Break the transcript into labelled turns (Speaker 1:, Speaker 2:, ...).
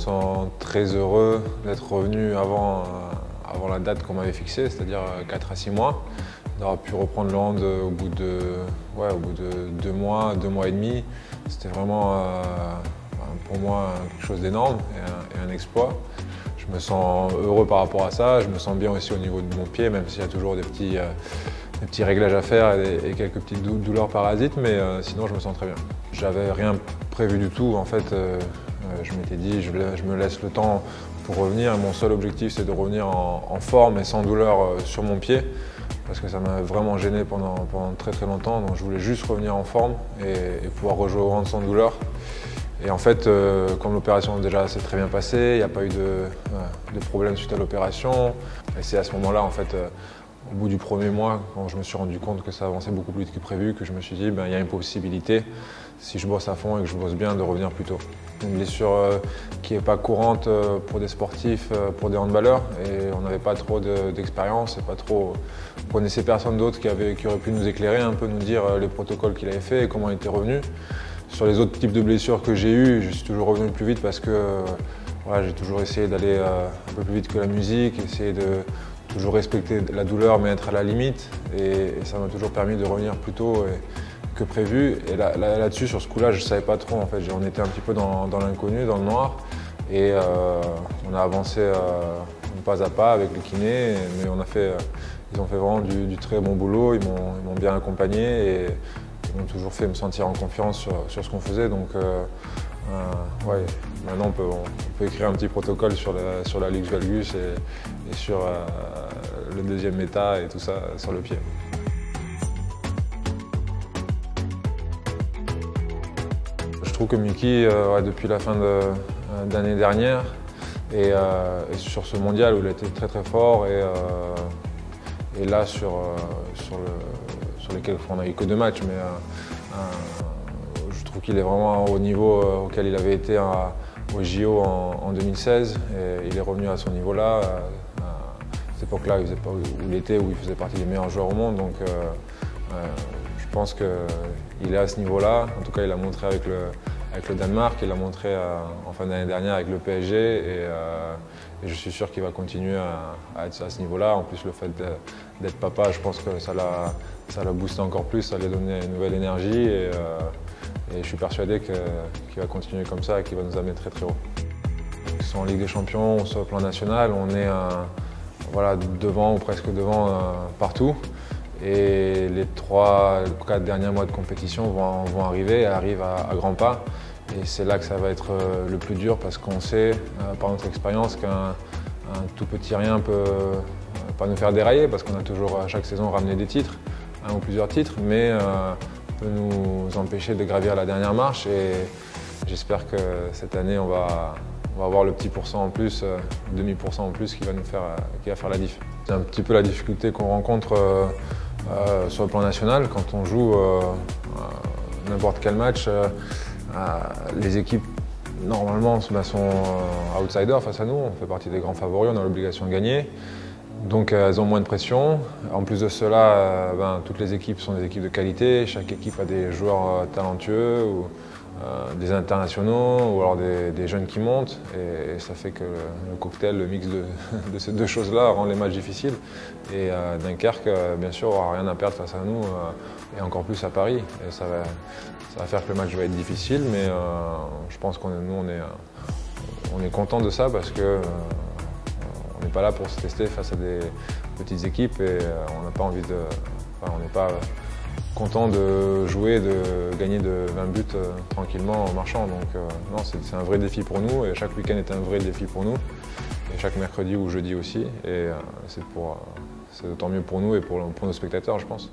Speaker 1: sens très heureux d'être revenu avant la date qu'on m'avait fixée, c'est-à-dire 4 à 6 mois. D'avoir pu reprendre le hand au bout de 2 mois et demi. C'était vraiment pour moi quelque chose d'énorme et un exploit. Je me sens heureux par rapport à ça, je me sens bien aussi au niveau de mon pied, même s'il y a toujours des petits réglages à faire et quelques petites douleurs parasites, mais sinon je me sens très bien. J'avais rien prévu du tout, en fait, je m'étais dit je me laisse le temps pour revenir. Mon seul objectif c'est de revenir en forme et sans douleur sur mon pied, parce que ça m'a vraiment gêné pendant très longtemps, donc je voulais juste revenir en forme et pouvoir rejouer au hand sans douleur. Et en fait, comme l'opération déjà s'est très bien passée, il n'y a pas eu de problème suite à l'opération. Et c'est à ce moment-là, en fait, au bout du premier mois, quand je me suis rendu compte que ça avançait beaucoup plus vite que prévu, que je me suis dit, il y a une possibilité, si je bosse à fond et que je bosse bien, de revenir plus tôt. Une blessure qui n'est pas courante pour des sportifs, pour des handballeurs, et on n'avait pas trop d'expérience, et pas trop, on connaissait personne d'autre qui aurait pu nous éclairer, un peu nous dire les protocoles qu'il avait fait et comment il était revenu. Sur les autres types de blessures que j'ai eues, je suis toujours revenu plus vite parce que j'ai toujours essayé d'aller un peu plus vite que la musique, essayer de toujours respecter la douleur mais être à la limite, et ça m'a toujours permis de revenir plus tôt que prévu. Et là-dessus, sur ce coup-là, je ne savais pas trop en fait. On était un petit peu dans l'inconnu, dans le noir, et on a avancé pas à pas avec les kinés, mais ils ont fait vraiment du très bon boulot, ils m'ont bien accompagné et ils m'ont toujours fait me sentir en confiance sur ce qu'on faisait. Donc maintenant on peut écrire un petit protocole sur la luxe valgus et sur le deuxième méta et tout ça sur le pied. Je trouve que Miki, depuis la fin d'année dernière, et sur ce mondial où il a été très fort, et là sur lesquels on n'a eu que 2 matchs, mais je trouve qu'il est vraiment au niveau auquel il avait été au JO en 2016, et il est revenu à son niveau-là. À cette époque-là, où il faisait partie des meilleurs joueurs au monde, donc je pense qu'il est à ce niveau-là. En tout cas, il l'a montré avec le Danemark, il l'a montré en fin d'année dernière avec le PSG, et je suis sûr qu'il va continuer à être à ce niveau-là. En plus, le fait d'être papa, je pense que ça l'a boosté encore plus, ça lui a donné une nouvelle énergie, et je suis persuadé qu'il va continuer comme ça et qu'il va nous amener très haut. Que ce soit en Ligue des Champions ou sur le plan national, on est devant ou presque devant partout. Et les 3-4 derniers mois de compétition vont arrivent à grands pas. Et c'est là que ça va être le plus dur, parce qu'on sait, par notre expérience, qu'un tout petit rien peut pas nous faire dérailler, parce qu'on a toujours à chaque saison ramené des titres, un ou plusieurs titres, mais peut nous empêcher de gravir la dernière marche. Et j'espère que cette année, on va avoir le petit pourcent en plus, demi-pourcent en plus qui va faire la diff. C'est un petit peu la difficulté qu'on rencontre sur le plan national quand on joue n'importe quel match. Les équipes normalement sont outsiders face à nous, on fait partie des grands favoris, on a l'obligation de gagner. Donc elles ont moins de pression. En plus de cela, toutes les équipes sont des équipes de qualité, chaque équipe a des joueurs talentueux, ou des internationaux, ou alors des jeunes qui montent, et ça fait que le cocktail, le mix de ces deux choses-là rend les matchs difficiles. Et Dunkerque, bien sûr, n'aura rien à perdre face à nous, et encore plus à Paris. Et ça va faire que le match va être difficile, mais je pense qu'on est content de ça, parce que on n'est pas là pour se tester face à des petites équipes, et on n'a pas envie on n'est pas content de jouer, de gagner de 20 buts tranquillement en marchant. Donc non, c'est un vrai défi pour nous, et chaque week-end est un vrai défi pour nous, et chaque mercredi ou jeudi aussi, et c'est d'autant mieux pour nous et pour nos spectateurs, je pense.